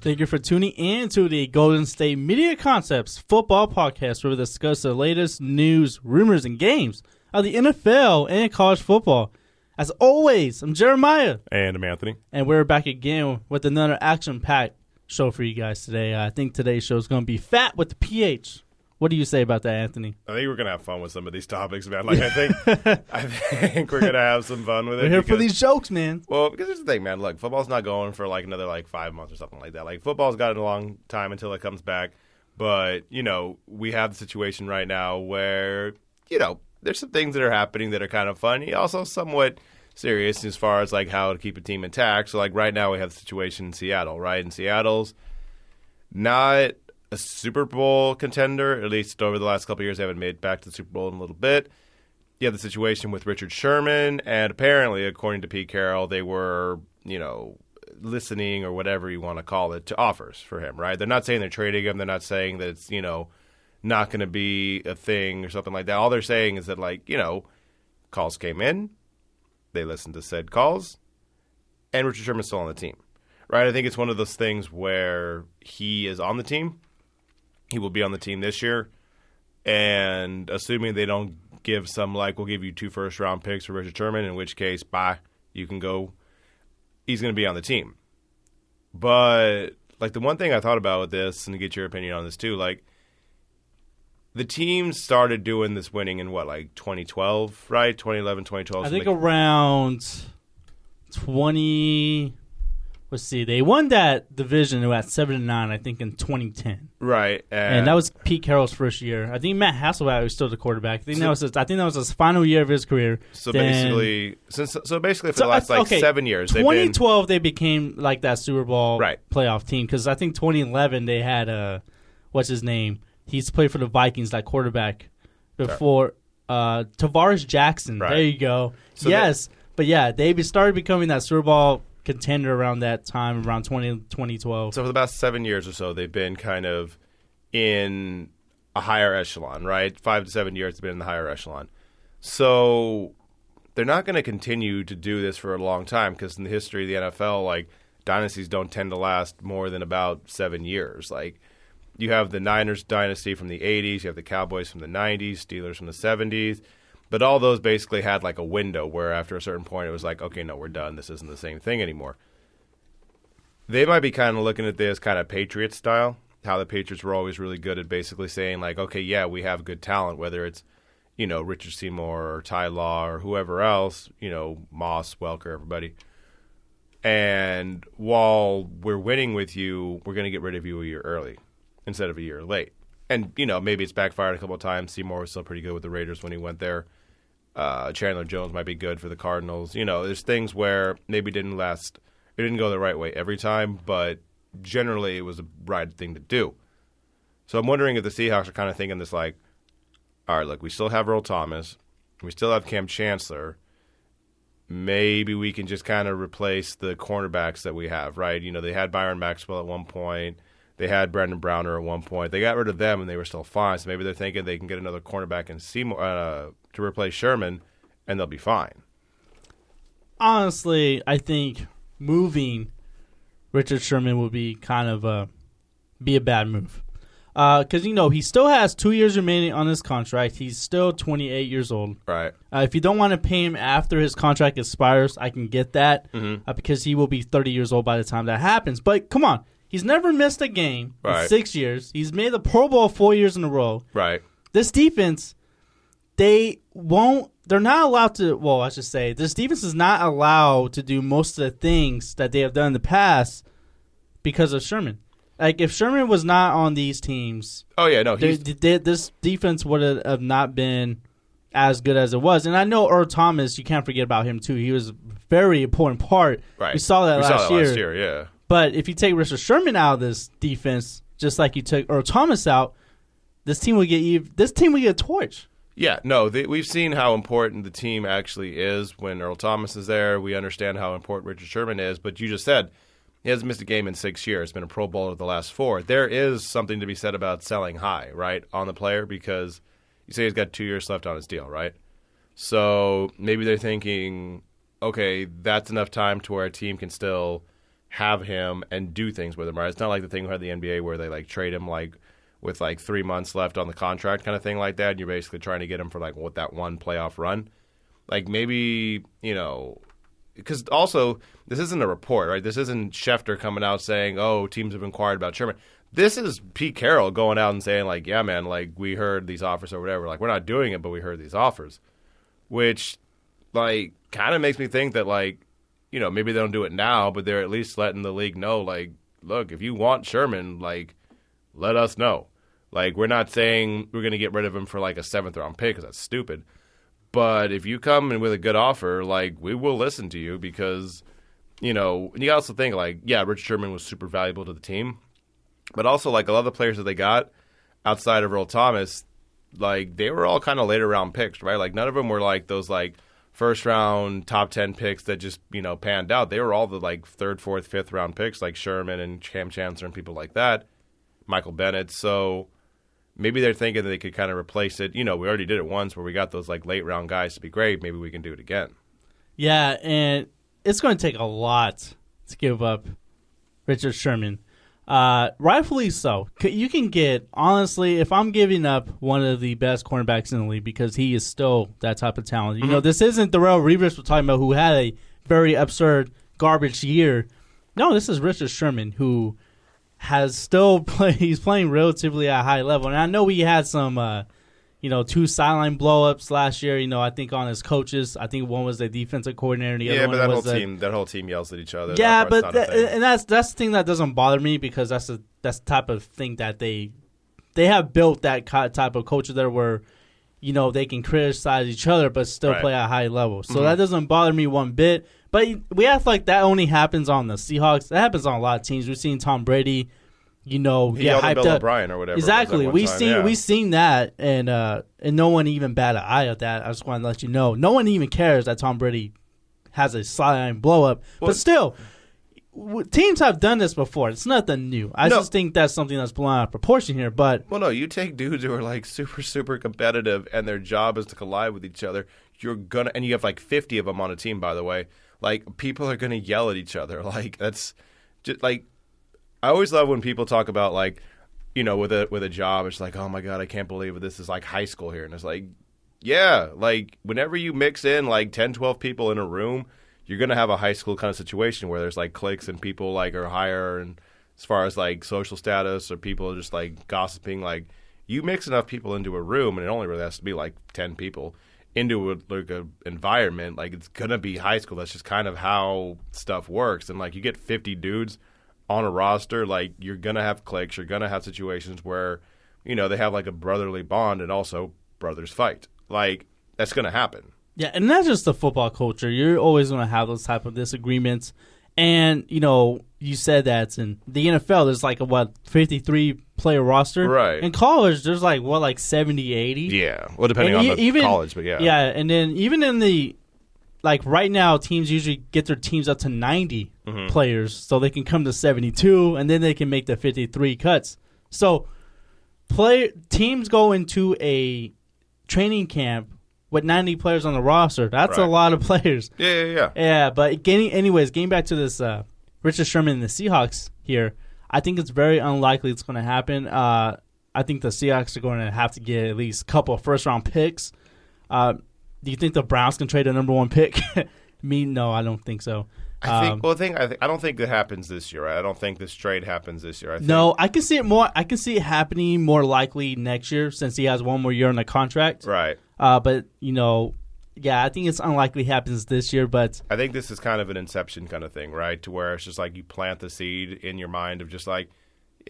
Thank you for tuning in to the Golden State Media Concepts football podcast, where we discuss the latest news, rumors, and games of the NFL and college football. As always, I'm Jeremiah. And I'm Anthony. And we're back again with another action-packed show for you guys today. I think today's show is going to be fat with the PH. What do you say about that, Anthony? I think we're going to have fun with some of these topics, man. Like, I think we're going to have some fun with it. We're here for these jokes, man. Well, because here's the thing, man. Look, football's not going for like another 5 months or something like that. Like, football's got a long time until it comes back. But, we have the situation right now where, there's some things that are happening that are kind of funny, also somewhat serious as far as how to keep a team intact. So right now we have the situation in Seattle, right? And Seattle's not a Super Bowl contender, at least over the last couple of years. They haven't made it back to the Super Bowl in a little bit. You have the situation with Richard Sherman, and apparently, according to Pete Carroll, they were, listening or whatever you want to call it to offers for him, right? They're not saying they're trading him. They're not saying that it's, not going to be a thing or something like that. All they're saying is that, calls came in. They listened to said calls, and Richard Sherman's still on the team, right? I think it's one of those things where he is on the team. He will be on the team this year, and assuming they don't give some, we'll give you 2 first-round picks for Richard Sherman, in which case, bye, you can go. He's going to be on the team. But, the one thing I thought about with this, and to get your opinion on this too, the team started doing this winning in 2012, right? 2011, 2012. I think around 20. Let's see. They won that division at 7-9, I think, in 2010. Right, and that was Pete Carroll's first year. I think Matt Hasselbeck was still the quarterback. I think that was his final year of his career. So basically, for the last 7 years, 2012 they became that Super Bowl playoff team, because I think 2011 they had what's his name? He's played for the Vikings, that quarterback, before Tavares Jackson. Right. There you go. So they started becoming that Super Bowl contender around that time, around 2012. So for the past 7 years or so, they've been kind of in a higher echelon, right? 5 to 7 years they've been in the higher echelon. So they're not going to continue to do this for a long time, because in the history of the NFL, dynasties don't tend to last more than about 7 years. You have the Niners dynasty from the 80s, you have the Cowboys from the 90s, Steelers from the 70s. But all those basically had a window where after a certain point it was okay, no, we're done. This isn't the same thing anymore. They might be kind of looking at this kind of Patriot style, how the Patriots were always really good at basically saying okay, yeah, we have good talent, whether it's, Richard Seymour or Ty Law or whoever else, Moss, Welker, everybody. And while we're winning with you, we're going to get rid of you a year early instead of a year late. And, maybe it's backfired a couple of times. Seymour was still pretty good with the Raiders when he went there. Chandler Jones might be good for the Cardinals. There's things where maybe it didn't go the right way every time, but generally it was the right thing to do. So I'm wondering if the Seahawks are kind of thinking this all right, look, we still have Earl Thomas. We still have Cam Chancellor. Maybe we can just kind of replace the cornerbacks that we have, right? They had Byron Maxwell at one point. They had Brandon Browner at one point. They got rid of them, and they were still fine. So maybe they're thinking they can get another cornerback in Seymour to replace Sherman, and they'll be fine. Honestly, I think moving Richard Sherman would be kind of be a bad move. Because, he still has 2 years remaining on his contract. He's still 28 years old. Right. If you don't want to pay him after his contract expires, I can get that, because he will be 30 years old by the time that happens. But come on. He's never missed a game in 6 years. He's made the Pro Bowl 4 years in a row. Right. This defense, they're not allowed to, I should say, this defense is not allowed to do most of the things that they have done in the past because of Sherman. If Sherman was not on these teams, this defense would have not been as good as it was. And I know Earl Thomas, you can't forget about him too. He was a very important part. Right. We saw that last year, yeah. But if you take Richard Sherman out of this defense, just like you took Earl Thomas out, this team will get a torch. Yeah, no, we've seen how important the team actually is when Earl Thomas is there. We understand how important Richard Sherman is. But you just said he hasn't missed a game in 6 years. He's been a Pro Bowler the last 4. There is something to be said about selling high, right, on the player, because you say he's got 2 years left on his deal, right? So maybe they're thinking, okay, that's enough time to where a team can still have him and do things with him, right? It's not like the thing we had in the NBA where they like trade him like with like 3 months left on the contract kind of thing like that. And you're basically trying to get him for like what that one playoff run. Like maybe, because also this isn't a report, right? This isn't Schefter coming out saying, oh, teams have inquired about Sherman. This is Pete Carroll going out and saying like, yeah, man, like we heard these offers or whatever. Like we're not doing it, but we heard these offers, which like kind of makes me think that like, maybe they don't do it now, but they're at least letting the league know, like, look, if you want Sherman, like, let us know. Like, we're not saying we're going to get rid of him for, like, a 7th-round pick because that's stupid. But if you come in with a good offer, like, we will listen to you because, and you also think, like, yeah, Richard Sherman was super valuable to the team. But also, like, a lot of the players that they got outside of Earl Thomas, like, they were all kind of later-round picks, right? Like, none of them were, like, those, like, first-round, top 10 picks that just, panned out. They were all the, like, 3rd, 4th, 5th-round picks, like Sherman and Cam Chancellor and people like that, Michael Bennett. So maybe they're thinking that they could kind of replace it. We already did it once where we got those, like, late-round guys to be great. Maybe we can do it again. Yeah, and it's going to take a lot to give up Richard Sherman. Rightfully so. You can get, honestly, if I'm giving up one of the best cornerbacks in the league because he is still that type of talent. This isn't Darrelle Revis we're talking about who had a very absurd garbage year. No, this is Richard Sherman who has still he's playing relatively at a high level. And I know he had some, 2 sideline blow-ups last year, I think on his coaches. I think one was the defensive coordinator and the other one was that whole team yells at each other. Yeah, but that's the thing that doesn't bother me because that's the type of thing that they have built that type of culture there where, they can criticize each other but still play at a high level. So that doesn't bother me one bit. But we act like that only happens on the Seahawks. That happens on a lot of teams. We've seen Tom Brady, he get hyped Bill up. O'Brien or whatever. Exactly. We've seen that, and no one even bat an eye at that. I just want to let you know, no one even cares that Tom Brady has a sideline blow up. But still, teams have done this before. It's nothing new. I just think that's something that's blown out of proportion here. But you take dudes who are like super super competitive, and their job is to collide with each other. And you have like 50 of them on a team, by the way. Like people are gonna yell at each other. Like that's just like. I always love when people talk about, like, with a job, it's like, oh, my God, I can't believe this is, like, high school here. And it's like, yeah, like, whenever you mix in, like, 10, 12 people in a room, you're going to have a high school kind of situation where there's, like, cliques and people, like, are higher and as far as, like, social status or people are just, like, gossiping. Like, you mix enough people into a room, and it only really has to be, like, 10 people, into a environment, like, it's going to be high school. That's just kind of how stuff works. And, like, you get 50 dudes on a roster, like you're gonna have cliques, you're gonna have situations where they have like a brotherly bond and also brothers fight. Like that's gonna happen. Yeah, and that's just the football culture. You're always gonna have those type of disagreements. And you said that in the NFL there's like a 53 player roster. Right. In college there's like 70, 80. Yeah. Well, depending on the college, but yeah. Yeah, and then even in the like right now, teams usually get their teams up to 90 players so they can come to 72, and then they can make the 53 cuts. So teams go into a training camp with 90 players on the roster. That's a lot of players. Yeah. Yeah, but getting back to this Richard Sherman and the Seahawks here, I think it's very unlikely it's going to happen. I think the Seahawks are going to have to get at least a couple of first-round picks. Do you think the Browns can trade a number 1 pick? No, I don't think so. I don't think that happens this year. Right? I don't think this trade happens this year. No, I can see it more. I can see it happening more likely next year since he has one more year on the contract. Right. But I think it's unlikely happens this year. But I think this is kind of an inception kind of thing, right? To where it's just like you plant the seed in your mind of just like,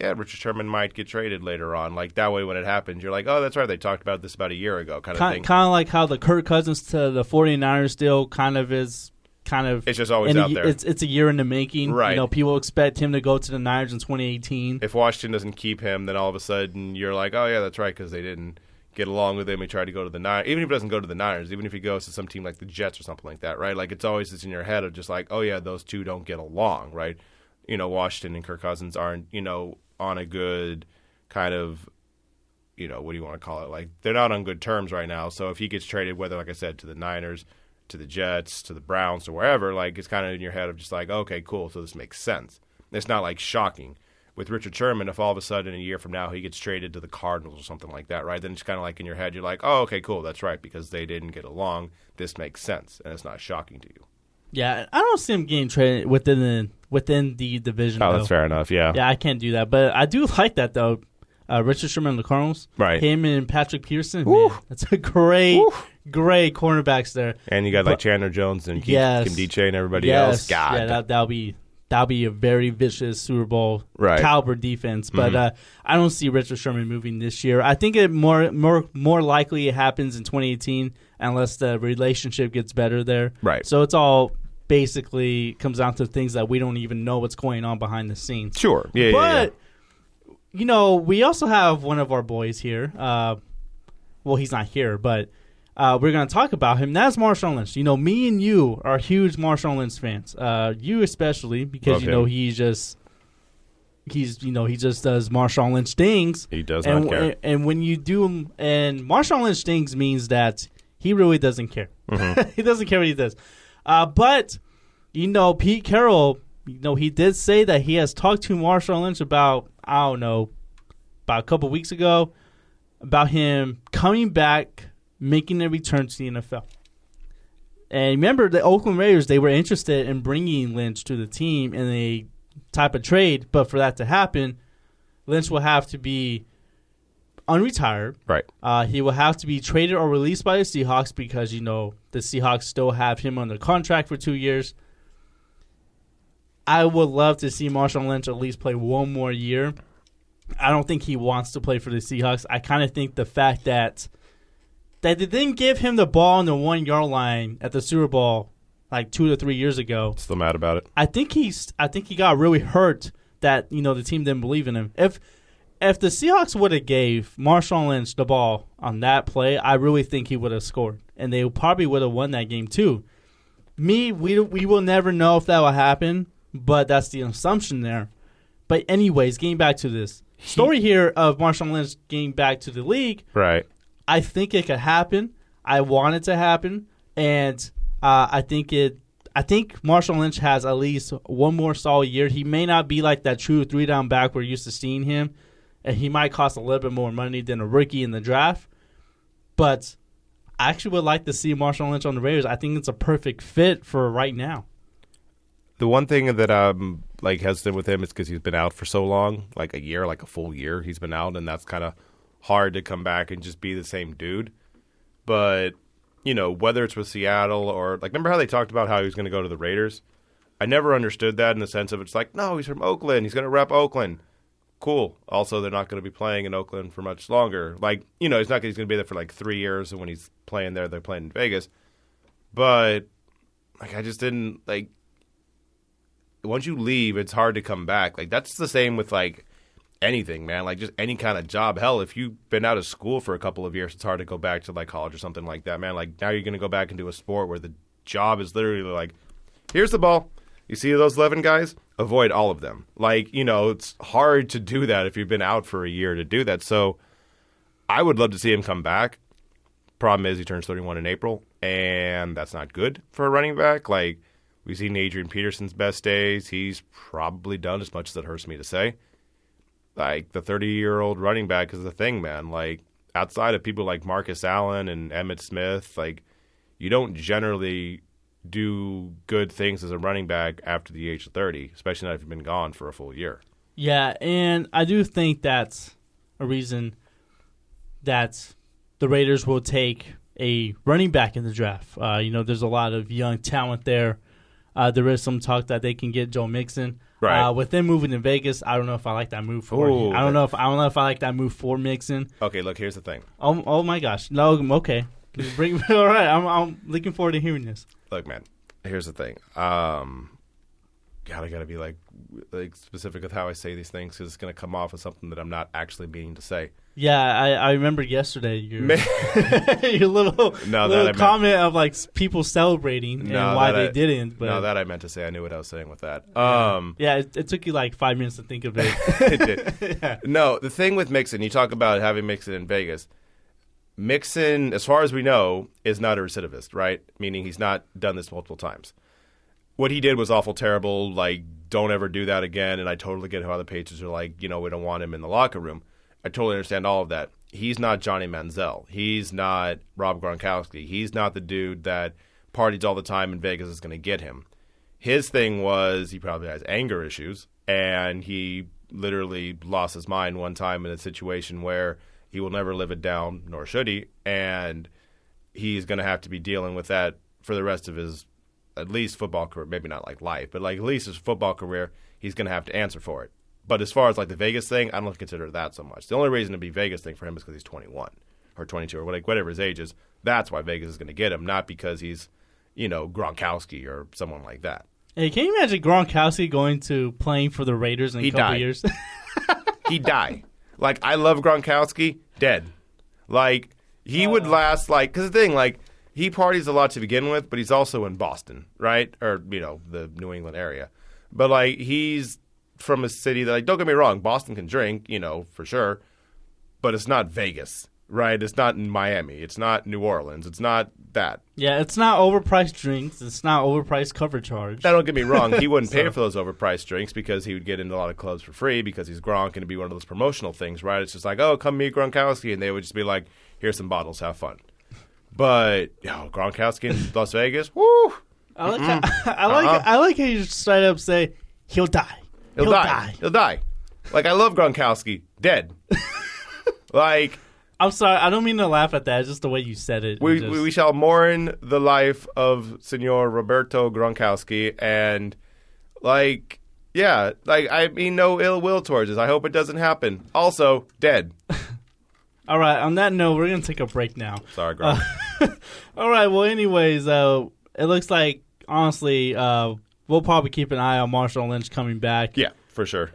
yeah, Richard Sherman might get traded later on. Like that way when it happens, you're like, oh, that's right. They talked about this about a year ago kind of thing. Kind of like how the Kirk Cousins to the 49ers deal it's just always out there. It's a year in the making. Right. People expect him to go to the Niners in 2018. If Washington doesn't keep him, then all of a sudden you're like, oh, yeah, that's right, because they didn't get along with him. He tried to go to the Niners. Even if he doesn't go to the Niners, even if he goes to some team like the Jets or something like that, right? Like it's always just in your head of just like, oh, yeah, those two don't get along, right? Washington and Kirk Cousins aren't, on a good kind of, what do you want to call it? Like they're not on good terms right now. So if he gets traded, whether, like I said, to the Niners, to the Jets, to the Browns, to wherever, like it's kind of in your head of just like, okay, cool, so this makes sense. It's not like shocking. With Richard Sherman, if all of a sudden a year from now he gets traded to the Cardinals or something like that, right? Then it's kind of like in your head, you're like, oh, okay, cool, that's right, because they didn't get along. This makes sense, and it's not shocking to you. Yeah, I don't see him getting traded within the division. Oh, though. that's fair enough, yeah. Yeah, I can't do that. But I do like that, though. Richard Sherman and the Cardinals. Right. Him and Patrick Peterson. Man, that's a great cornerbacks there. And you got like Chandler Jones and Kim Diche and everybody else. God. Yeah, that'll be a very vicious Super Bowl caliber defense. But I don't see Richard Sherman moving this year. I think it more likely it happens in 2018 unless the relationship gets better there. Right. So it's all basically comes down to things that we don't even know what's going on behind the scenes. Sure. But you know, we also have one of our boys here. Well, he's not here, but we're going to talk about him. That's Marshawn Lynch. You know, me and you are huge Marshawn Lynch fans. You especially because you know he just does Marshawn Lynch things. He does not care. And when you do, and Marshawn Lynch things means that he really doesn't care. Mm-hmm. He doesn't care what he does. But you know, Pete Carroll. You know, he did say that he has talked to Marshawn Lynch about a couple weeks ago, about him coming back, making a return to the NFL. And remember, the Oakland Raiders, they were interested in bringing Lynch to the team in a type of trade, but for that to happen, Lynch will have to be unretired. Right. He will have to be traded or released by the Seahawks because, you know, the Seahawks still have him under contract for 2 years. I would love to see Marshawn Lynch at least play one more year. I don't think he wants to play for the Seahawks. I kind of think the fact that they didn't give him the ball on the 1 yard line at the Super Bowl like 2 to 3 years ago. Still mad about it. I think he got really hurt that, you know, the team didn't believe in him. If the Seahawks would have gave Marshawn Lynch the ball on that play, I really think he would have scored, and they probably would have won that game too. We will never know if that will happen. But that's the assumption there. But anyways, getting back to this story here of Marshawn Lynch getting back to the league. Right. I think it could happen. I want it to happen. And I think Marshawn Lynch has at least one more solid year. He may not be like that true 3-down back we're used to seeing him. And he might cost a little bit more money than a rookie in the draft. But I actually would like to see Marshawn Lynch on the Raiders. I think it's a perfect fit for right now. The one thing that I'm like hesitant with him is because he's been out for so long, like a year, like a full year. He's been out, and that's kind of hard to come back and just be the same dude. But you know, whether it's with Seattle or like, remember how they talked about how he was going to go to the Raiders? I never understood that in the sense of it's like, no, he's from Oakland. He's going to rep Oakland. Cool. Also, they're not going to be playing in Oakland for much longer. Like, you know, he's going to be there for like 3 years, and when he's playing there, they're playing in Vegas. But like, I just didn't like. Once you leave, it's hard to come back. Like, that's the same with, like, anything, man. Like, just any kind of job. Hell, if you've been out of school for a couple of years, it's hard to go back to, like, college or something like that, man. Like, now you're going to go back into a sport where the job is literally like, here's the ball. You see those 11 guys? Avoid all of them. Like, you know, it's hard to do that if you've been out for a year to do that. So I would love to see him come back. Problem is he turns 31 in April, and that's not good for a running back. Like, we've seen Adrian Peterson's best days. He's probably done, as much as it hurts me to say. Like, the 30-year-old running back is the thing, man. Like, outside of people like Marcus Allen and Emmitt Smith, like, you don't generally do good things as a running back after the age of 30, especially not if you've been gone for a full year. Yeah, and I do think that's a reason that the Raiders will take a running back in the draft. You know, there's a lot of young talent there. There is some talk that they can get Joe Mixon. Right. With them moving to Vegas, I don't know if I like that move for him. I don't know if I like that move for Mixon. Okay, look, here's the thing. Oh my gosh. No, okay. All right, I'm looking forward to hearing this. Look, man, here's the thing. God, I gotta be like specific with how I say these things because it's gonna come off as something that I'm not actually meaning to say. Yeah, I remember yesterday your little comment of like people celebrating and why they didn't. But that I meant to say. I knew what I was saying with that. Yeah, it took you like 5 minutes to think of it. It did. Yeah. No, the thing with Mixon, you talk about having Mixon in Vegas. Mixon, as far as we know, is not a recidivist, right? Meaning he's not done this multiple times. What he did was awful terrible. Like, don't ever do that again. And I totally get how the Patriots are like, we don't want him in the locker room. I totally understand all of that. He's not Johnny Manziel. He's not Rob Gronkowski. He's not the dude that parties all the time in Vegas is going to get him. His thing was he probably has anger issues, and he literally lost his mind one time in a situation where he will never live it down, nor should he, and he's going to have to be dealing with that for the rest of his, at least football career, maybe not like life, but like at least his football career, he's going to have to answer for it. But as far as like the Vegas thing, I don't consider that so much. The only reason to be Vegas thing for him is because he's 21 or 22 or whatever his age is. That's why Vegas is going to get him, not because he's, Gronkowski or someone like that. Hey, can you imagine Gronkowski going to playing for the Raiders in a couple years? He'd die. Like, I love Gronkowski, dead. Like, he would last, like, because the thing, like, he parties a lot to begin with, but he's also in Boston, right? Or, the New England area. But, like, he's from a city that, like, don't get me wrong, Boston can drink, for sure, but it's not Vegas, right? It's not in Miami. It's not New Orleans. It's not that. Yeah, it's not overpriced drinks. It's not overpriced cover charge. Now, don't get me wrong. He wouldn't pay for those overpriced drinks because he would get into a lot of clubs for free because he's Gronk and it'd be one of those promotional things, right? It's just like, oh, come meet Gronkowski. And they would just be like, here's some bottles. Have fun. But, Gronkowski in Las Vegas, woo! I like how you straight up say, he'll die. He'll die. He'll die. Like, I love Gronkowski. Dead. Like, I'm sorry. I don't mean to laugh at that. It's just the way you said it. We shall mourn the life of Senor Roberto Gronkowski. And, like, I mean no ill will towards this. I hope it doesn't happen. Also, dead. All right. On that note, we're going to take a break now. Sorry, Gronk. All right. Well, anyways, it looks like, honestly, we'll probably keep an eye on Marshawn Lynch coming back. Yeah, for sure.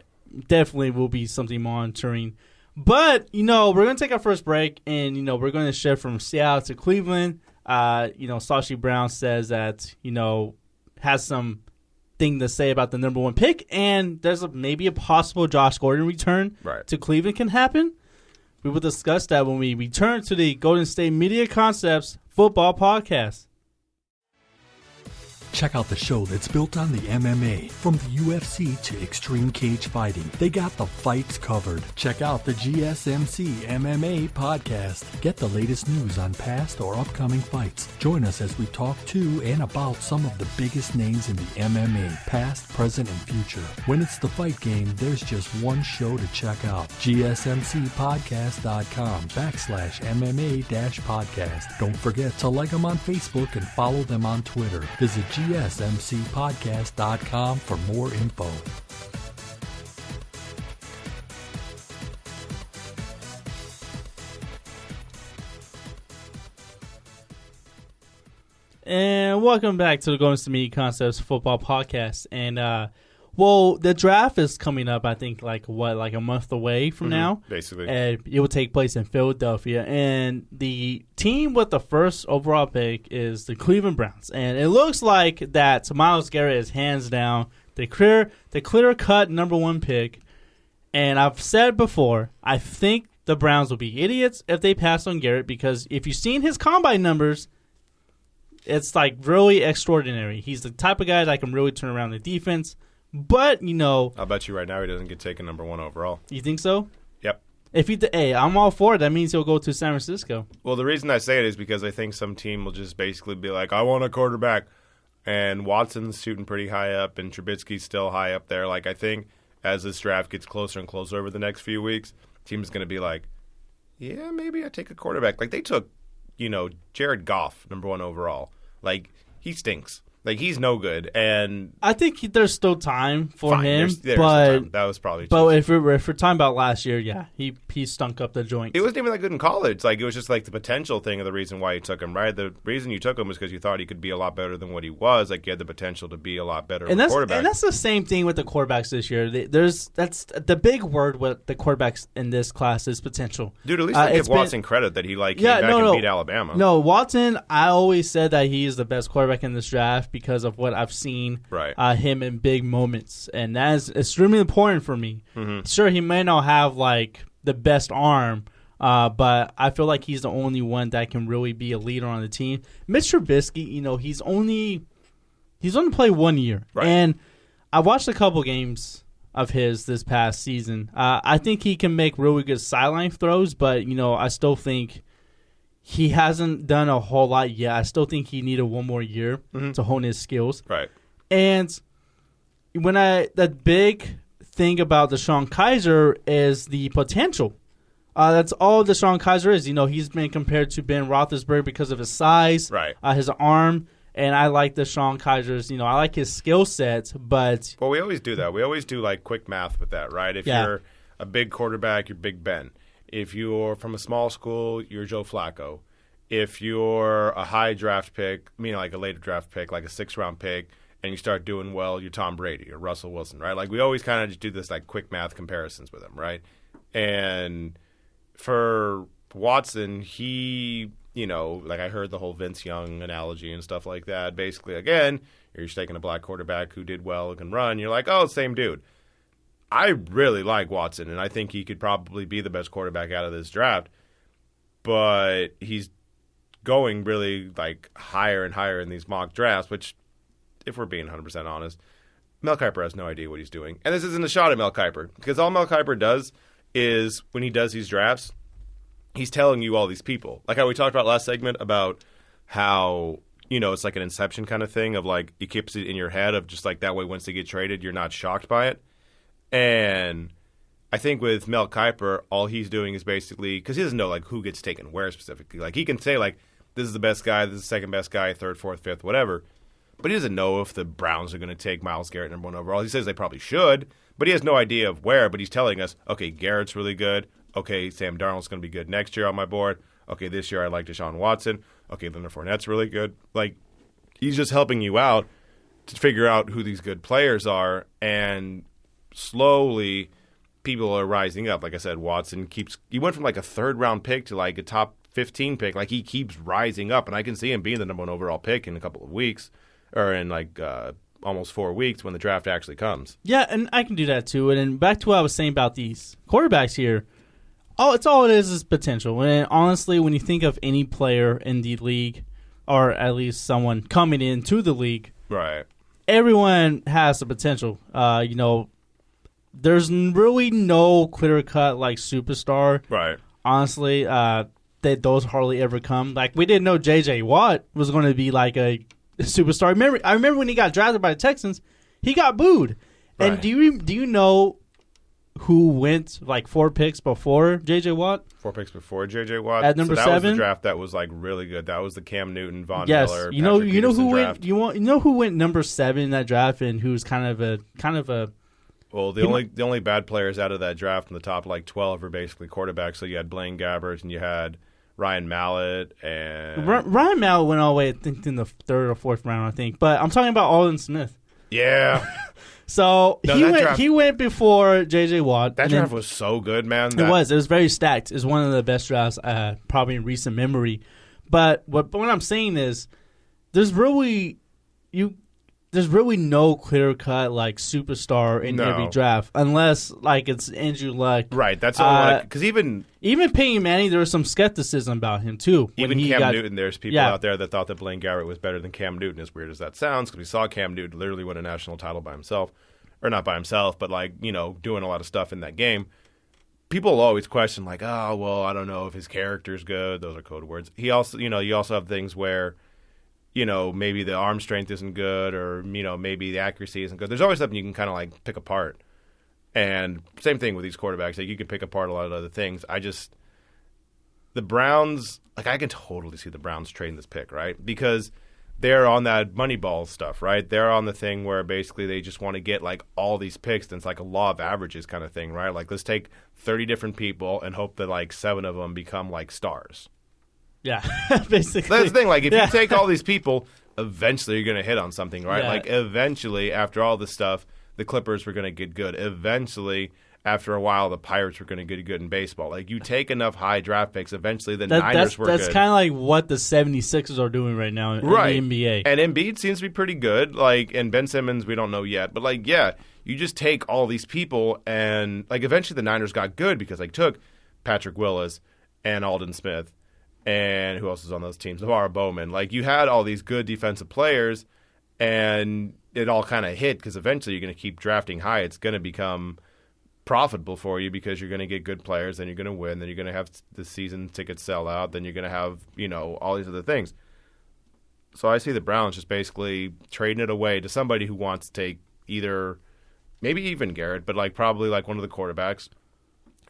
Definitely will be something monitoring. But, we're going to take our first break, and, we're going to shift from Seattle to Cleveland. Sashi Brown says that, has some thing to say about the number one pick, and there's maybe a possible Josh Gordon return to Cleveland can happen. We will discuss that when we return to the Golden State Media Concepts Football Podcast. Check out the show that's built on the MMA, from the UFC to extreme cage fighting. They got the fights covered. Check out the GSMC MMA podcast. Get the latest news on past or upcoming fights. Join us as we talk to and about some of the biggest names in the MMA, past, present, and future. When it's the fight game, there's just one show to check out. GSMCpodcast.com/MMA-podcast. Don't forget to like them on Facebook and follow them on Twitter. Visit GSMCpodcast.com for more info. And welcome back to the Golden State Media Concepts Football Podcast. And, the draft is coming up, I think, like a month away from now? Basically. And it will take place in Philadelphia. And the team with the first overall pick is the Cleveland Browns. And it looks like that Myles Garrett is hands down the clear-cut number one pick. And I've said before, I think the Browns will be idiots if they pass on Garrett, because if you've seen his combine numbers, it's like really extraordinary. He's the type of guy that can really turn around the defense. But, I'll bet you right now he doesn't get taken number one overall. You think so? Yep. I'm all for it. That means he'll go to San Francisco. Well, the reason I say it is because I think some team will just basically be like, I want a quarterback. And Watson's shooting pretty high up, and Trubisky's still high up there. Like, I think as this draft gets closer and closer over the next few weeks, team's going to be like, yeah, maybe I take a quarterback. Like, they took, Jared Goff, number one overall. Like, he stinks. Like, he's no good, and I think there's still time for him. There's but time. That was probably. But if we're talking about last year, yeah, he stunk up the joint. He wasn't even that good in college. Like, it was just like the potential thing of the reason why you took him. Right, the reason you took him was because you thought he could be a lot better than what he was. Like, he had the potential to be a lot better. And quarterback. And that's the same thing with the quarterbacks this year. That's the big word with the quarterbacks in this class is potential. Dude, at least I give Watson credit that he came back and beat Alabama. No, Watson, I always said that he is the best quarterback in this draft because of what I've seen him in big moments, and that is extremely important for me. Mm-hmm. Sure, he may not have like the best arm But I feel like he's the only one that can really be a leader on the team. Mitch Trubisky, he's only played 1 year. Right. And I watched a couple games of his this past season. I think he can make really good sideline throws, but, I still think he hasn't done a whole lot yet. I still think he needed 1 more year to hone his skills. Right. And the big thing about Deshaun Kaiser is the potential. That's all Deshaun Kaiser is. He's been compared to Ben Roethlisberger because of his size, right, his arm, and I like Deshaun Kaiser's. I like his skill set, but well, we always do that. We always do like quick math with that, right? If you're a big quarterback, you're Big Ben. If you're from a small school, you're Joe Flacco. If you're a high draft pick, like a later draft pick, like a 6th-round pick, and you start doing well, you're Tom Brady or Russell Wilson, right? Like we always kind of just do this like quick math comparisons with him, right? And for Watson, he, like I heard the whole Vince Young analogy and stuff like that. Basically, again, you're just taking a black quarterback who did well and can run. You're like, oh, same dude. I really like Watson, and I think he could probably be the best quarterback out of this draft. But he's going really like higher and higher in these mock drafts, which, if we're being 100% honest, Mel Kiper has no idea what he's doing. And this isn't a shot at Mel Kiper, because all Mel Kiper does is when he does these drafts, he's telling you all these people. Like how we talked about last segment about how, it's like an inception kind of thing of like he keeps it in your head of just like that way once they get traded, you're not shocked by it. And I think with Mel Kiper, all he's doing is basically, because he doesn't know like who gets taken where specifically. Like he can say like, this is the best guy, this is the second best guy, 3rd, 4th, 5th, whatever. But he doesn't know if the Browns are going to take Myles Garrett number 1 overall. He says they probably should, but he has no idea of where. But he's telling us, okay, Garrett's really good. Okay, Sam Darnold's going to be good next year on my board. Okay, this year I like Deshaun Watson. Okay, Leonard Fournette's really good. Like, he's just helping you out to figure out who these good players are, and slowly people are rising up. Like I said, Watson he went from like a 3rd-round pick to like a top 15 pick. Like, he keeps rising up, and I can see him being the number 1 overall pick in a couple of weeks, or in like almost 4 weeks when the draft actually comes. Yeah, and I can do that too. And then back to what I was saying about these quarterbacks here, all it is potential. And honestly, when you think of any player in the league, or at least someone coming into the league, right, everyone has the potential. There's really no clear-cut like superstar. Right. Honestly, that those hardly ever come. Like, we didn't know J.J. Watt was going to be like a superstar. I remember when he got drafted by the Texans, he got booed. Right. And do you know who went like 4 picks before J.J. Watt? 4 picks before J.J. Watt. At number 7? That was the draft that was like really good. That was the Cam Newton, Von Miller, you know who draft. who went number 7 in that draft, and who's kind of a well, the only bad players out of that draft in the top like 12 are basically quarterbacks. So you had Blaine Gabbert and you had Ryan Mallett, and Ryan Mallett went all the way, I think, in the 3rd or 4th round, I think. But I'm talking about Aldon Smith. Yeah. So he went before J.J. Watt. That draft was so good, man. It was very stacked. It was one of the best drafts probably in recent memory. But what I'm saying is there's really no clear-cut like superstar in every draft, unless like it's Andrew Luck. Right, that's all. Because even Peyton Manning, there was some skepticism about him too. Even Cam Newton, there's people out there that thought that Blaine Gabbert was better than Cam Newton. As weird as that sounds, because we saw Cam Newton literally win a national title by himself, or not by himself, but like doing a lot of stuff in that game. People always question like, oh well, I don't know if his character's good. Those are code words. He also, you also have things where, maybe the arm strength isn't good, or, maybe the accuracy isn't good. There's always something you can kind of like pick apart. And same thing with these quarterbacks. Like, you can pick apart a lot of other things. The Browns, like, I can totally see the Browns trading this pick, right? Because they're on that Moneyball stuff, right? They're on the thing where basically they just want to get like all these picks, and it's like a law of averages kind of thing, right? Like, let's take 30 different people and hope that like 7 of them become like stars. Yeah, basically. That's the thing. Like, if you take all these people, eventually you're going to hit on something, right? Yeah. Like, eventually, after all this stuff, the Clippers were going to get good. Eventually, after a while, the Pirates were going to get good in baseball. Like, you take enough high draft picks, eventually the Niners were good. That's kind of like what the 76ers are doing right now in the NBA. And Embiid seems to be pretty good. Like, and Ben Simmons, we don't know yet. But, like, yeah, you just take all these people, and, like, eventually the Niners got good because they took Patrick Willis and Aldon Smith, and who else was on those teams? Navarro Bowman. Like, you had all these good defensive players, and it all kind of hit because eventually you're going to keep drafting high. It's going to become profitable for you because you're going to get good players, then you're going to win, then you're going to have the season tickets sell out, then you're going to have, all these other things. So I see the Browns just basically trading it away to somebody who wants to take either, maybe even Garrett, but probably one of the quarterbacks,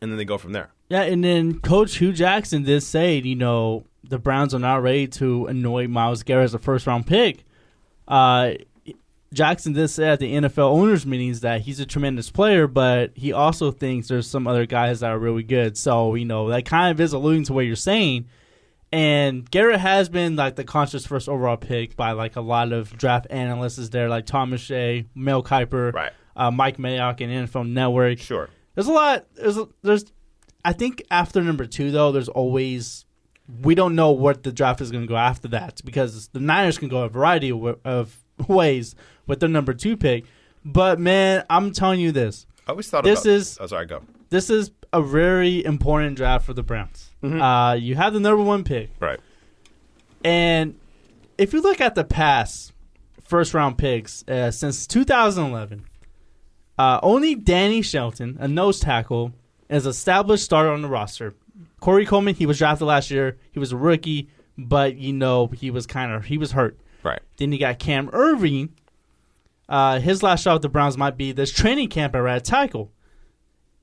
and then they go from there. Yeah, and then Coach Hugh Jackson did say, the Browns are not ready to annoy Myles Garrett as a first-round pick. Jackson did say at the NFL owners' meetings that he's a tremendous player, but he also thinks there's some other guys that are really good. So, that kind of is alluding to what you're saying. And Garrett has been the conscious first overall pick by a lot of draft analysts there, like Thomas Shea, Mel Kiper, right. Mike Mayock, and NFL Network. Sure. There's a lot. There's. I think after number 2, though, there's always we don't know what the draft is going to go after that because the Niners can go a variety of ways with their number 2 pick. But man, I'm telling you this. I always thought sorry, go. This is a very important draft for the Browns. Mm-hmm. You have the number 1 pick, right? And if you look at the past first round picks since 2011, only Danny Shelton, a nose tackle, is established starter on the roster. Corey Coleman, he was drafted last year. He was a rookie, but he was hurt. Right. Then you got Cam Irving. His last shot with the Browns might be this training camp at right tackle.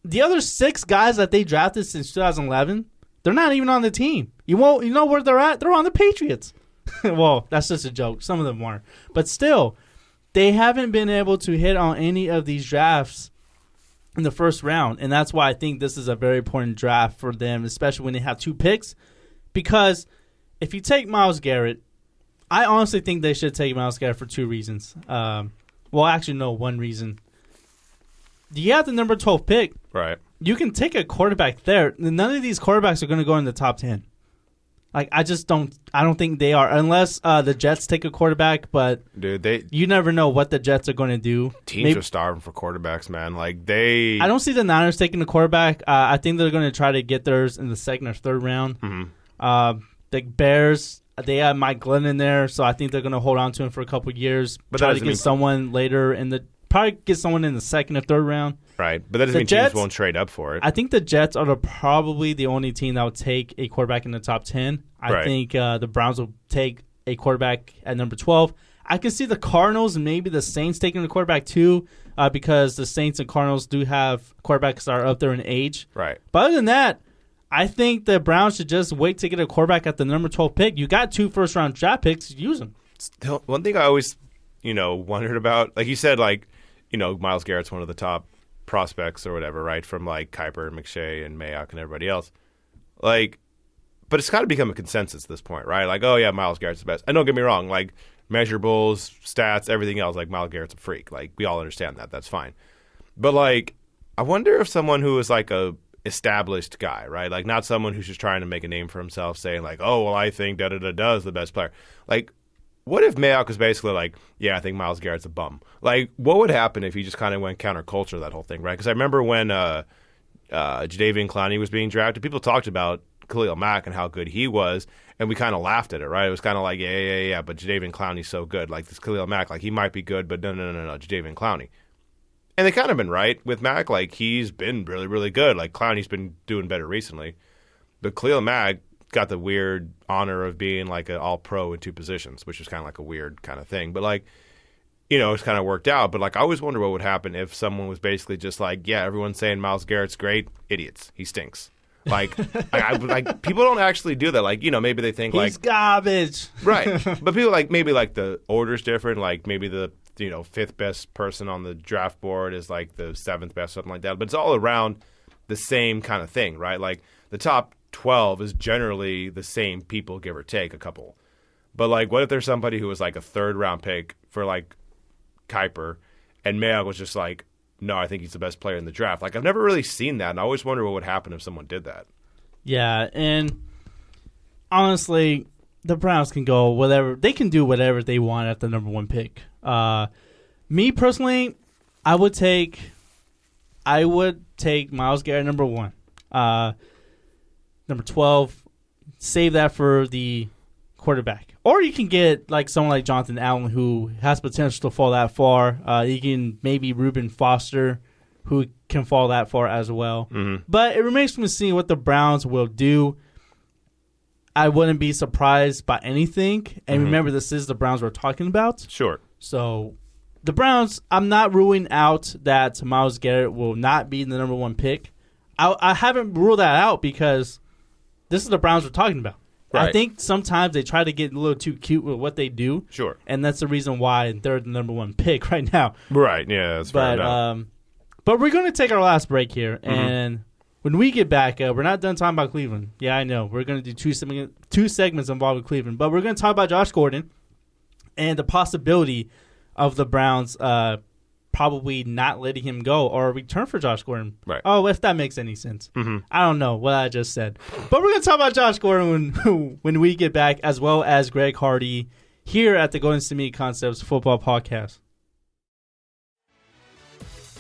The other 6 guys that they drafted since 2011, they're not even on the team. You know where they're at? They're on the Patriots. Well, that's just a joke. Some of them weren't. But still, they haven't been able to hit on any of these drafts in the first round. And that's why I think this is a very important draft for them, especially when they have 2 picks. Because if you take Myles Garrett, I honestly think they should take Myles Garrett for 2 reasons. One reason. You have the number 12 pick. Right. You can take a quarterback there. None of these quarterbacks are going to go in the top 10. I don't think they are. Unless the Jets take a quarterback, but dude, you never know what the Jets are going to do. Teams are starving for quarterbacks, man. I don't see the Niners taking a quarterback. I think they're going to try to get theirs in the 2nd or 3rd round. Mm-hmm. The Bears, they have Mike Glennon there, so I think they're going to hold on to him for a couple of years. But try to get someone later probably get someone in the 2nd or 3rd round. Right, but that doesn't mean teams won't trade up for it. I think the Jets are probably the only team that would take a quarterback in the top 10. I think the Browns will take a quarterback at number 12. I can see the Cardinals and maybe the Saints taking the quarterback too, because the Saints and Cardinals do have quarterbacks that are up there in age. Right. But other than that, I think the Browns should just wait to get a quarterback at the number 12 pick. You got 2 first-round draft picks. Use them. Still, one thing I always, wondered about, like you said, Myles Garrett's one of the top prospects or whatever, right, from Kiper and McShay and Mayock and everybody else. But it's got to become a consensus at this point, right? Oh, yeah, Myles Garrett's the best. And don't get me wrong, measurables, stats, everything else, Myles Garrett's a freak. We all understand that. That's fine. But, I wonder if someone who is a established guy, right? Not someone who's just trying to make a name for himself saying, I think da-da-da-da is the best player. What if Mayock was basically yeah, I think Myles Garrett's a bum? What would happen if he just kind of went counterculture that whole thing, right? Because I remember when Jadeveon Clowney was being drafted, people talked about Khalil Mack and how good he was, and we kind of laughed at it, right? It was kind of yeah, but Jadeveon Clowney's so good. This Khalil Mack, he might be good, but no, Jadeveon Clowney. And they kind of been right with Mack. He's been really, really good. Clowney's been doing better recently. But Khalil Mack got the weird honor of being an all-pro in 2 positions, which is kind of a weird kind of thing. But it's kind of worked out. But I always wonder what would happen if someone was basically just yeah, everyone's saying Myles Garrett's great. Idiots. He stinks. People don't actually do that. Maybe they think he's garbage. Right. But people maybe the order's different. Maybe the 5th best person on the draft board is the 7th best, something like that. But it's all around the same kind of thing, right? The top 12 is generally the same people, give or take a couple. But what if there's somebody who was a 3rd round pick for Kiper, and Mayock was just no, I think he's the best player in the draft. I've never really seen that, and I always wonder what would happen if someone did that. Yeah, and honestly, the Browns can go whatever. They can do whatever they want at the number 1 pick. Me personally, I would take Myles Garrett number 1. number 12. Save that for the quarterback. Or you can get like someone like Jonathan Allen who has potential to fall that far. You can maybe Reuben Foster who can fall that far as well. Mm-hmm. But it remains to be seen what the Browns will do. I wouldn't be surprised by anything. And remember, this is the Browns we're talking about. Sure. So the Browns, I'm not ruling out that Myles Garrett will not be the number 1 pick. I haven't ruled that out because this is the Browns we're talking about. Right. I think sometimes they try to get a little too cute with what they do. Sure. And that's the reason why they're the number 1 pick right now. Right, yeah, that's fair enough. But we're going to take our last break here. And when we get back, we're not done talking about Cleveland. Yeah, I know. We're going to do two segments involving Cleveland. But we're going to talk about Josh Gordon and the possibility of the Browns probably not letting him go or return for Josh Gordon. Right. Oh, if that makes any sense. Mm-hmm. I don't know what I just said. But we're going to talk about Josh Gordon when we get back, as well as Greg Hardy here at the Golden State Concepts Football Podcast.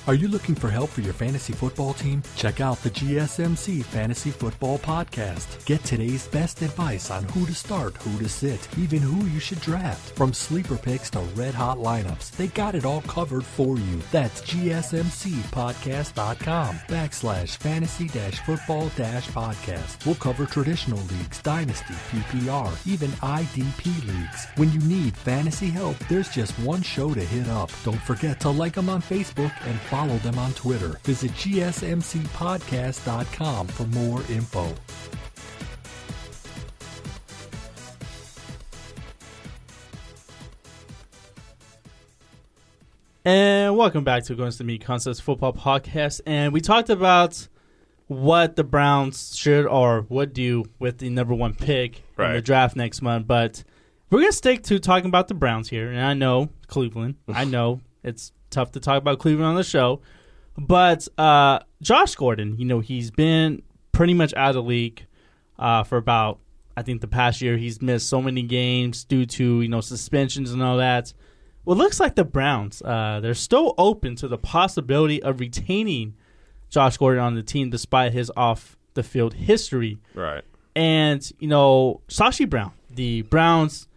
Are you looking for help for your fantasy football team? Check out the GSMC Fantasy Football Podcast. Get today's best advice on who to start, who to sit, even who you should draft. From sleeper picks to red-hot lineups, they got it all covered for you. That's gsmcpodcast.com/fantasy-football-podcast. We'll cover traditional leagues, dynasty, PPR, even IDP leagues. When you need fantasy help, there's just one show to hit up. Don't forget to like them on Facebook and follow them on Twitter. Visit gsmcpodcast.com for more info. And welcome back to Going to Meet Concepts Football Podcast. And we talked about what the Browns should or would do with the number 1 pick in the draft next month. But we're going to stick to talking about the Browns here. And I know Cleveland. I know it's tough to talk about Cleveland on the show. But Josh Gordon, he's been pretty much out of the league for about, I think, the past year. He's missed so many games due to, suspensions and all that. Well, it looks like the Browns, they're still open to the possibility of retaining Josh Gordon on the team despite his off-the-field history. Right. And, Sashi Brown, the Browns'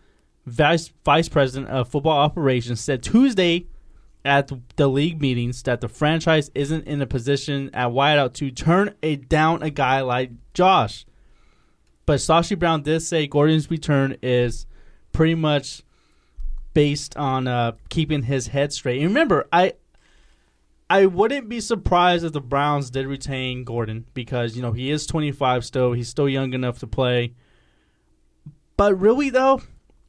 vice president of football operations, said Tuesday at the league meetings that the franchise isn't in a position at wideout to turn down a guy like Josh. But Sashi Brown did say Gordon's return is pretty much based on keeping his head straight. And remember, I wouldn't be surprised if the Browns did retain Gordon because, he is 25 still. He's still young enough to play. But really, though,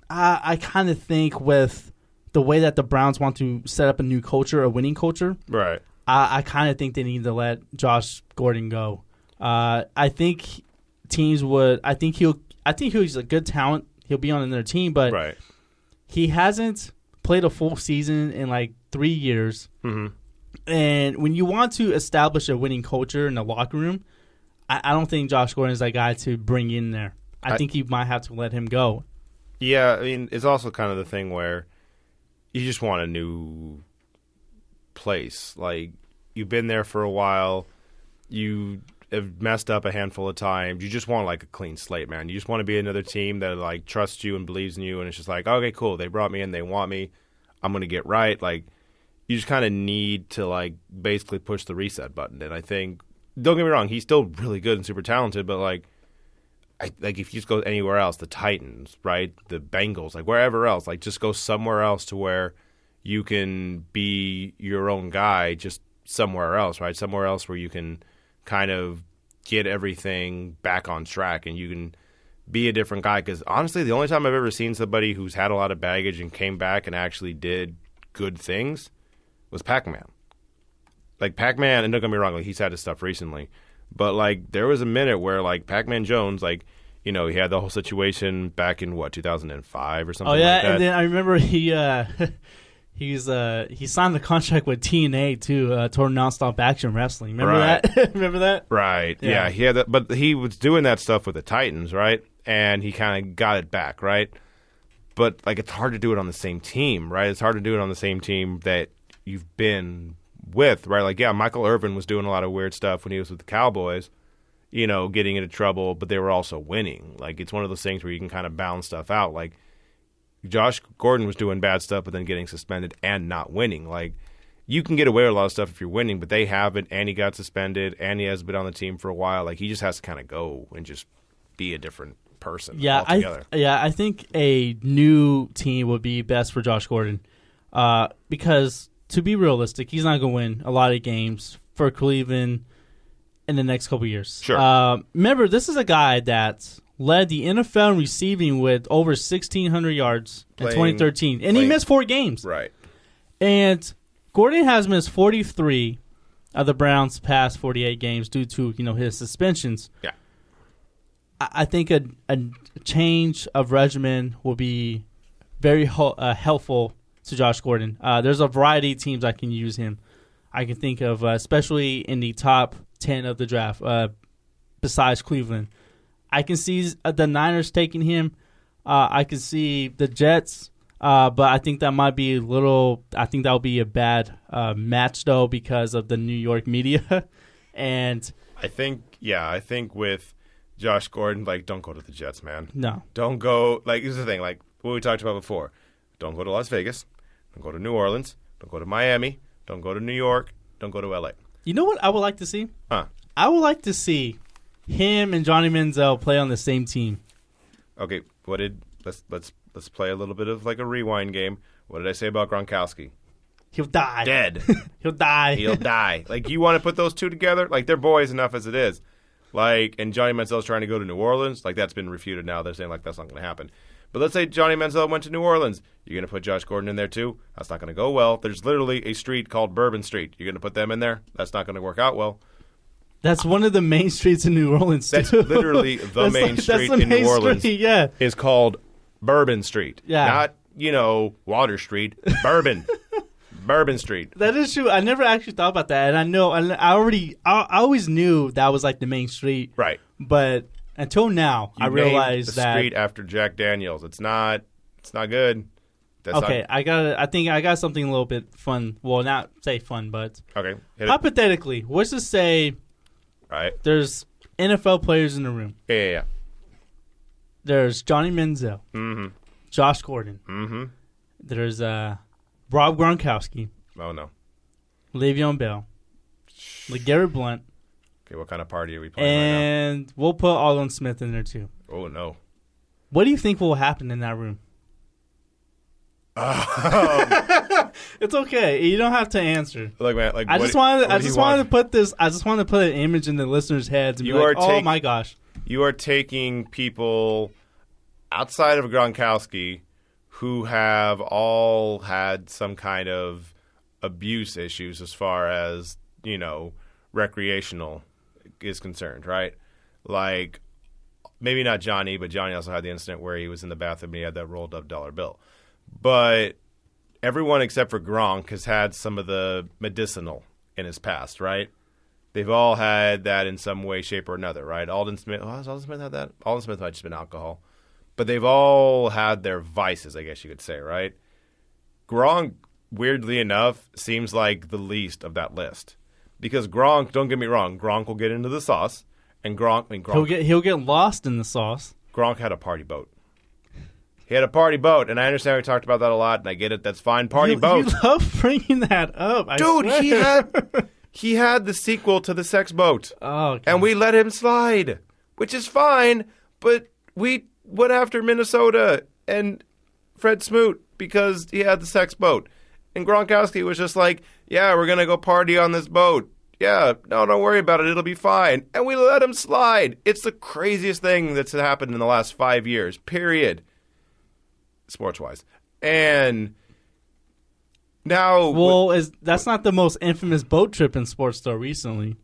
I kind of think with the way that the Browns want to set up a new culture, a winning culture, right? I kind of think they need to let Josh Gordon go. I think teams would. I think he's a good talent. He'll be on another team, but he hasn't played a full season in like 3 years. Mm-hmm. And when you want to establish a winning culture in the locker room, I don't think Josh Gordon is that guy to bring in there. I think you might have to let him go. Yeah, I mean, it's also kind of the thing where you just want a new place. Like, you've been there for a while. You have messed up a handful of times. You just want, like, a clean slate, man. You just want to be another team that, like, trusts you and believes in you. And it's just like, okay, cool. They brought me in. They want me. I'm going to get right. Like, you just kind of need to, like, basically push the reset button. And I think, don't get me wrong, he's still really good and super talented, but, like, if you just go anywhere else, the Titans, right, the Bengals, like wherever else, like just go somewhere else to where you can be your own guy just somewhere else, right, somewhere else where you can kind of get everything back on track and you can be a different guy. Because honestly, the only time I've ever seen somebody who's had a lot of baggage and came back and actually did good things was Pac-Man. Like Pac-Man, and don't get me wrong, like he's had his stuff recently, but, like, there was a minute where, like, Pac-Man Jones, like, he had the whole situation back in, 2005 or something like that. And then I remember he signed the contract with TNA, too, toward Nonstop Action Wrestling. Remember that? Remember that? Right. Yeah, he had that. But he was doing that stuff with the Titans, right? And he kind of got it back, right? But, like, it's hard to do it on the same team, right? It's hard to do it on the same team that you've been with, right? Like, yeah, Michael Irvin was doing a lot of weird stuff when he was with the Cowboys. getting into trouble, but they were also winning. Like, it's one of those things where you can kind of balance stuff out. Like, Josh Gordon was doing bad stuff, but then getting suspended and not winning. Like, you can get away with a lot of stuff if you're winning, but they haven't, and he got suspended, and he has been on the team for a while. Like, he just has to kind of go and just be a different person altogether. I think a new team would be best for Josh Gordon because, to be realistic, he's not going to win a lot of games for Cleveland in the next couple years. Sure. Remember, this is a guy that led the NFL in receiving with over 1,600 yards in 2013, and he missed 4 games. Right. And Gordon has missed 43 of the Browns' past 48 games due to his suspensions. Yeah. I think a change of regimen will be very helpful to Josh Gordon. There's a variety of teams I can use him. I can think of, especially in the top 10 of the draft, besides Cleveland. I can see the Niners taking him. I can see the Jets, but I think that might be I think that would be a bad match, though, because of the New York media. And I think with Josh Gordon, like, don't go to the Jets, man. No. Don't go. Like, here's the thing, like what we talked about before. Don't go to Las Vegas. Don't go to New Orleans. Don't go to Miami. Don't go to New York. Don't go to L.A. You know what I would like to see? Huh? I would like to see him and Johnny Manziel play on the same team. Okay, let's play a little bit of like a rewind game. What did I say about Gronkowski? He'll die. Dead. He'll die. He'll die. Like, you want to put those two together? Like, they're boys enough as it is. Like, and Johnny Manziel's trying to go to New Orleans. Like, that's been refuted now. They're saying, like, that's not going to happen. But let's say Johnny Manziel went to New Orleans. You're going to put Josh Gordon in there, too? That's not going to go well. There's literally a street called Bourbon Street. You're going to put them in there? That's not going to work out well. That's one of the main streets in New Orleans, too. That's literally the main street in New Orleans. Street, yeah. Is called Bourbon Street. Yeah. Not, Water Street. Bourbon. Bourbon Street. That is true. I never actually thought about that, and I always knew that was like the main street. Right. But until now, I realized the that street after Jack Daniels. It's not good. Okay, I think I got something a little bit fun. Well, not say fun, but okay. Hypothetically, let's just say, right, there's NFL players in the room. Yeah. There's Johnny Manziel. Mm-hmm. Josh Gordon. Mm-hmm. There's Rob Gronkowski. Oh, no. Le'Veon Bell. LeGarrette Blount. Okay, what kind of party are we playing right And we'll put Aldon Smith in there, too. now? Oh, no. What do you think will happen in that room? It's okay. You don't have to answer. Look, man, I just wanted to put an image in the listeners' heads and be like, oh, my gosh. You are taking people outside of Gronkowski who have all had some kind of abuse issues as far as, recreational is concerned, right? Like, maybe not Johnny, but Johnny also had the incident where he was in the bathroom and he had that rolled up dollar bill. But everyone except for Gronk has had some of the medicinal in his past, right? They've all had that in some way, shape, or another, right? Aldon Smith, has Aldon Smith had that? Aldon Smith might have just been alcohol. But they've all had their vices, I guess you could say, right? Gronk, weirdly enough, seems like the least of that list. Because Gronk, don't get me wrong, Gronk will get into the sauce. And Gronk... He'll get lost in the sauce. Gronk had a party boat. He had a party boat, and I understand we talked about that a lot, and I get it. That's fine. Party boat. You love bringing that up. Dude, he had the sequel to The Sex Boat. Oh, okay. And we let him slide, which is fine, but we went after Minnesota and Fred Smoot because he had the sex boat. And Gronkowski was just like, yeah, we're going to go party on this boat. Yeah, no, don't worry about it. It'll be fine. And we let him slide. It's the craziest thing that's happened in the last 5 years, period. Sports-wise. And now... Well, that's not the most infamous boat trip in sports, though, recently.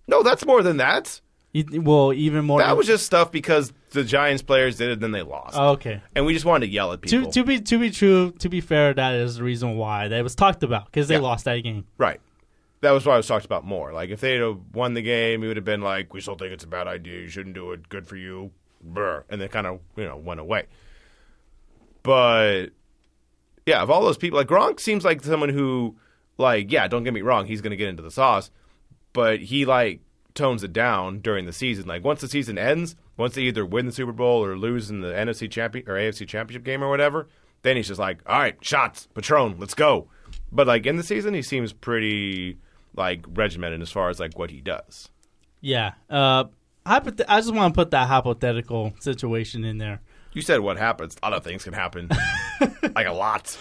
No, that's more than that. Even more... That was just stuff because the Giants players did it, then they lost. Oh, okay. And we just wanted to yell at people. To be fair, that is the reason why that was talked about, because they lost that game. Right. That was why I was talked about more. Like, if they had won the game, it would have been like, we still think it's a bad idea. You shouldn't do it. Good for you. Brr. And they kind of, went away. But, yeah, of all those people, like, Gronk seems like someone who, like, yeah, don't get me wrong, he's going to get into the sauce. But he, like, tones it down during the season. Like once the season ends, once they either win the Super Bowl or lose in the NFC champion or AFC championship game or whatever, then he's just like, all right, shots, Patron, let's go. But like in the season, he seems pretty like regimented as far as like what he does. Yeah. I just want to put that hypothetical situation in there. You said what happens. A lot of things can happen. Like a lot.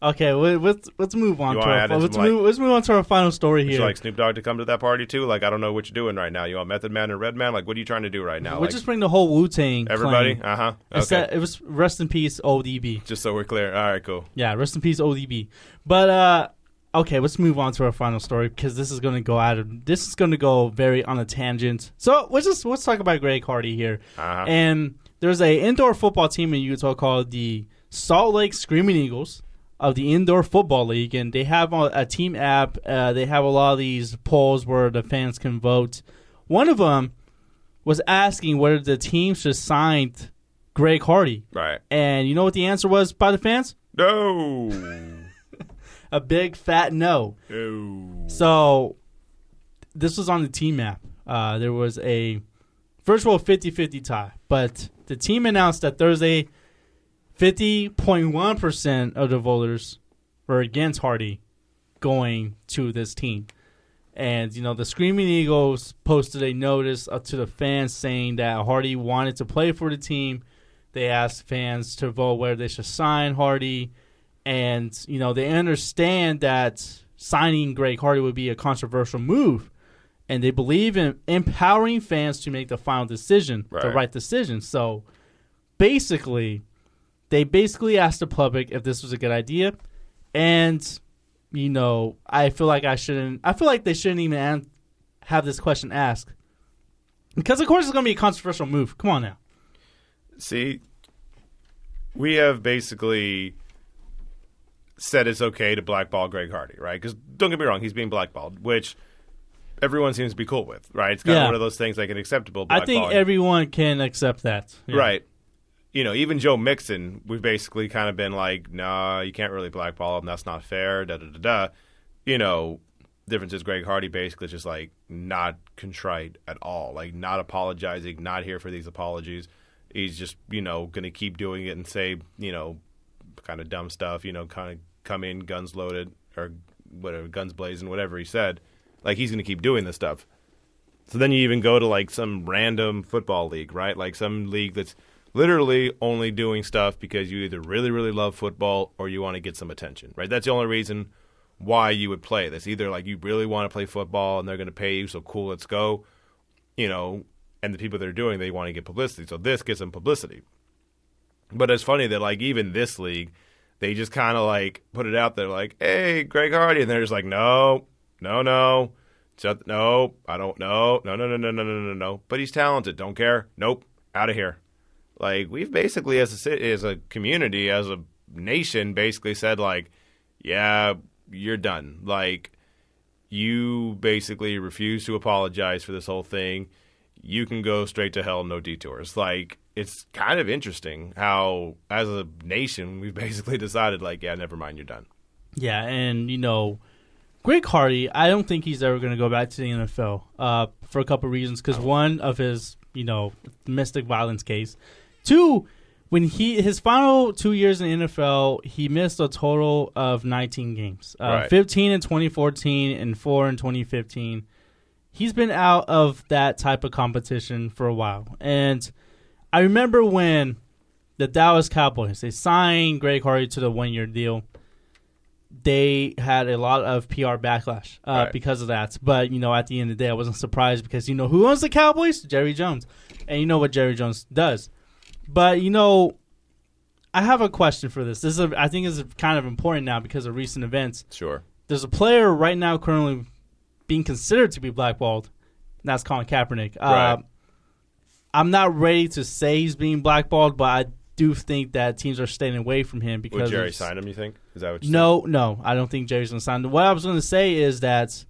Okay, let's move on. Let's move on to our final story here. Would you like Snoop Dogg to come to that party too? Like I don't know what you're doing right now. You want Method Man and Redman? Like what are you trying to do right now? We're just bring the whole Wu-Tang. Everybody? Claim. Okay. It was rest in peace ODB. Just so we're clear. All right, cool. Yeah, rest in peace ODB. But okay, let's move on to our final story because this is going to go very on a tangent. So let's talk about Greg Hardy here. And there's a indoor football team in Utah called the Salt Lake Screaming Eagles of the Indoor Football League, and they have a team app. They have a lot of these polls where the fans can vote. One of them was asking whether the team should sign Greg Hardy. Right. And you know what the answer was by the fans? No. A big fat no. No. So this was on the team app. There was a virtual 50-50 tie, but the team announced that Thursday 50.1% of the voters were against Hardy going to this team. And, you know, the Screaming Eagles posted a notice to the fans saying that Hardy wanted to play for the team. They asked fans to vote whether they should sign Hardy. And, you know, they understand that signing Greg Hardy would be a controversial move. And they believe in empowering fans to make the final decision, the right decision. So, basically, they asked the public if this was a good idea. And, you know, I feel like they shouldn't even have this question asked. Because, of course, it's going to be a controversial move. Come on now. See, we have basically said it's okay to blackball Greg Hardy, right? Because don't get me wrong, he's being blackballed, which everyone seems to be cool with, right? It's kind of one of those things like an acceptable blackballing. I think everyone can accept that. Yeah. Right. You know, even Joe Mixon, we've basically kind of been like, nah, you can't really blackball him. That's not fair, da-da-da-da. You know, difference is Greg Hardy basically just like not contrite at all, like not apologizing, not here for these apologies. He's just, you know, going to keep doing it and say, you know, kind of dumb stuff, you know, kind of come in guns loaded or whatever, guns blazing, whatever he said. Like, he's going to keep doing this stuff. So then you even go to, like, some random football league, right? Like some league that's literally only doing stuff because you either really, really love football or you want to get some attention, right? That's the only reason why you would play this. Either, like, you really want to play football and they're going to pay you, so cool, let's go, you know, and the people that are doing, they want to get publicity. So this gets them publicity. But it's funny that, like, even this league, they just kind of, like, put it out there like, hey, Greg Hardy. And they're just like, no, I don't know. No. But he's talented. Don't care. Nope. Out of here. Like, we've basically, as a community, as a nation, basically said, like, yeah, you're done. Like, you basically refuse to apologize for this whole thing. You can go straight to hell, no detours. Like, it's kind of interesting how, as a nation, we've basically decided, like, yeah, never mind, you're done. Yeah, and, you know, Greg Hardy, I don't think he's ever going to go back to the NFL for a couple of reasons. Because one of his, you know, domestic violence case. Two, when his final 2 years in the NFL, he missed a total of 19 games. 15 in 2014 and 4 in 2015. He's been out of that type of competition for a while. And I remember when the Dallas Cowboys, they signed Greg Hardy to the one-year deal. They had a lot of PR backlash because of that. But, you know, at the end of the day, I wasn't surprised because, you know, who owns the Cowboys? Jerry Jones. And you know what Jerry Jones does. But, you know, I have a question for this. I think is kind of important now because of recent events. Sure. There's a player right now currently being considered to be blackballed. And that's Colin Kaepernick. Right. I'm not ready to say he's being blackballed, but I do think that teams are staying away from him because. Would Jerry sign him, you think? Is that what you're saying? No, I don't think Jerry's going to sign him. What I was going to say is that,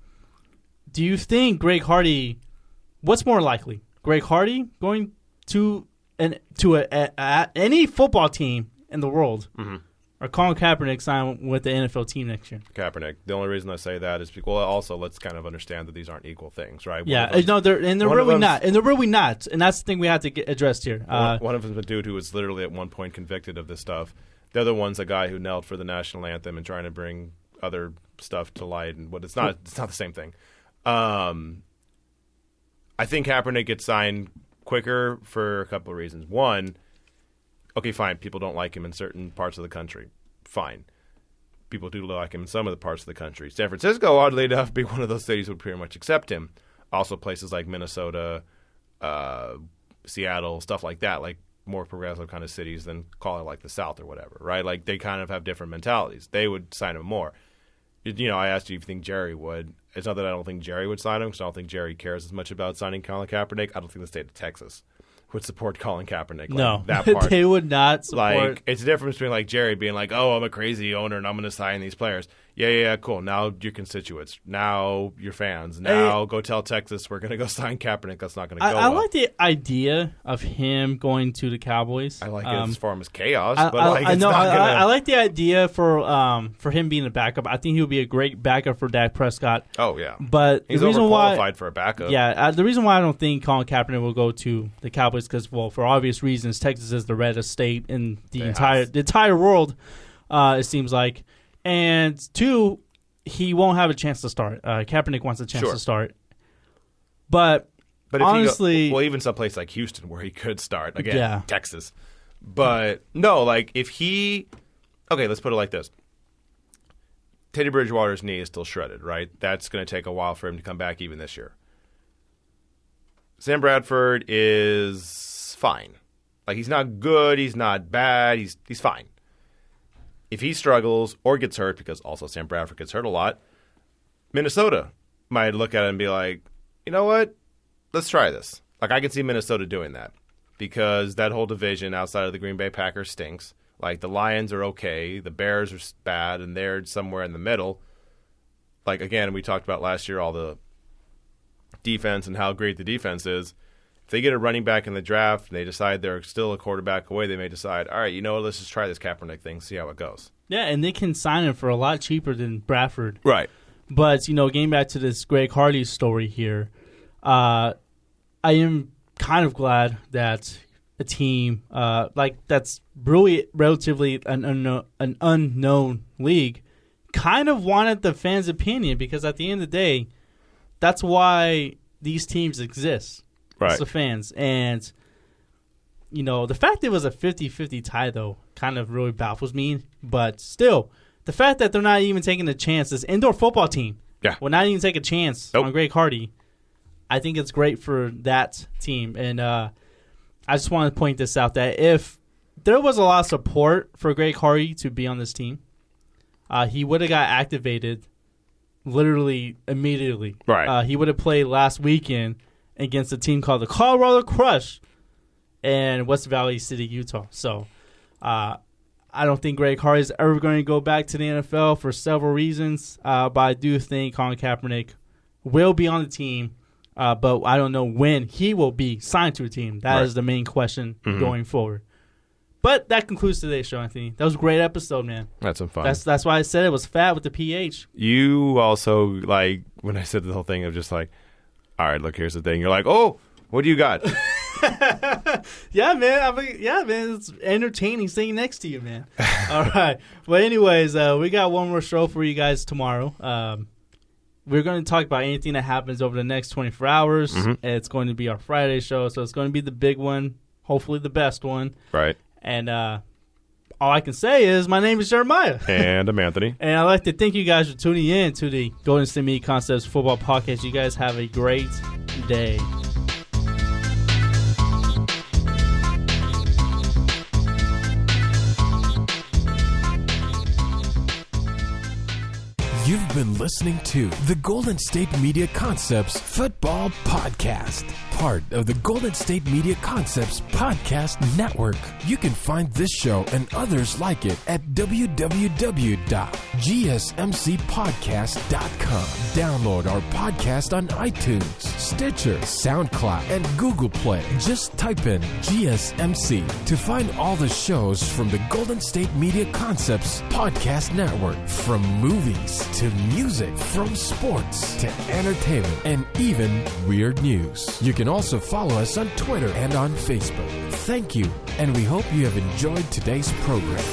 do you think Greg Hardy, what's more likely? Greg Hardy going to any football team in the world, or Colin Kaepernick sign with the NFL team next year? Kaepernick. The only reason I say that is because, well, also let's kind of understand that these aren't equal things, right? No, they're really not, and they're really not, and that's the thing we have to get addressed here. One of them is a dude who was literally at one point convicted of this stuff. The other one's a guy who knelt for the national anthem and trying to bring other stuff to light, and it's not the same thing. I think Kaepernick gets signed quicker for a couple of reasons. One, okay, fine, people don't like him in certain parts of the country. Fine. People do like him in some of the parts of the country. San Francisco, oddly enough, being one of those cities would pretty much accept him. Also places like Minnesota, Seattle, stuff like that, like more progressive kind of cities than call it like the South or whatever, right? Like they kind of have different mentalities. They would sign him more. I asked you if you think Jerry would. It's not that I don't think Jerry would sign him, because I don't think Jerry cares as much about signing Colin Kaepernick. I don't think the state of Texas would support Colin Kaepernick. No, that part. They would not support. Like, it's a difference between like Jerry being like, "Oh, I'm a crazy owner and I'm going to sign these players." Yeah, cool. Now your constituents, now your fans, now go tell Texas we're going to go sign Kaepernick. That's not going to go. I like the idea of him going to the Cowboys. I like it as far as chaos, but I like the idea for him being a backup. I think he would be a great backup for Dak Prescott. Oh yeah, but he's the reason overqualified for a backup. Yeah, the reason why I don't think Colin Kaepernick will go to the Cowboys because, well, for obvious reasons, Texas is the reddest state in the entire world. It seems like. And two, he won't have a chance to start. Kaepernick wants a chance to start. But honestly... even someplace like Houston where he could start. Again, Texas. But no, like if he... Okay, let's put it like this. Teddy Bridgewater's knee is still shredded, right? That's going to take a while for him to come back even this year. Sam Bradford is fine. Like he's not good, he's not bad, he's fine. If he struggles or gets hurt, because also Sam Bradford gets hurt a lot, Minnesota might look at it and be like, you know what? Let's try this. Like, I can see Minnesota doing that because that whole division outside of the Green Bay Packers stinks. Like, the Lions are okay, the Bears are bad, and they're somewhere in the middle. Like, again, we talked about last year all the defense and how great the defense is. If they get a running back in the draft and they decide they're still a quarterback away, they may decide, all right, you know what, let's just try this Kaepernick thing, see how it goes. Yeah, and they can sign him for a lot cheaper than Bradford. Right. But, getting back to this Greg Hardy story here, I am kind of glad that a team that's really relatively an unknown league kind of wanted the fans' opinion because at the end of the day, that's why these teams exist. Right. It's the fans. And, the fact it was a 50-50 tie, though, kind of really baffles me. But still, the fact that they're not even taking a chance, this indoor football team will not even take a chance on Greg Hardy, I think it's great for that team. And I just want to point this out, that if there was a lot of support for Greg Hardy to be on this team, he would have got activated literally immediately. Right. He would have played last weekend against a team called the Colorado Crush in West Valley City, Utah. So I don't think Greg Hardy is ever going to go back to the NFL for several reasons, but I do think Colin Kaepernick will be on the team, but I don't know when he will be signed to a team. That is the main question going forward. But that concludes today's show, Anthony. That was a great episode, man. That's some fun. That's why I said it was fat with the PH. You also, like, when I said the whole thing of just like, all right, look, here's the thing. You're like, oh, what do you got? Yeah, man. It's entertaining sitting next to you, man. All right. But anyways, we got one more show for you guys tomorrow. We're going to talk about anything that happens over the next 24 hours. It's going to be our Friday show, so it's going to be the big one, hopefully the best one. Right. And all I can say is my name is Jeremiah. And I'm Anthony. And I'd like to thank you guys for tuning in to the Golden State Media Concepts Football Podcast. You guys have a great day. You've been listening to the Golden State Media Concepts Football Podcast. part of the Golden State Media Concepts Podcast Network. You can find this show and others like it at www.gsmcpodcast.com. Download our podcast on iTunes, Stitcher, SoundCloud, and Google Play. Just type in GSMC to find all the shows from the Golden State Media Concepts Podcast Network. From movies to music, from sports to entertainment, and even weird news. You can also follow us on Twitter and on Facebook. Thank you, and we hope you have enjoyed today's program.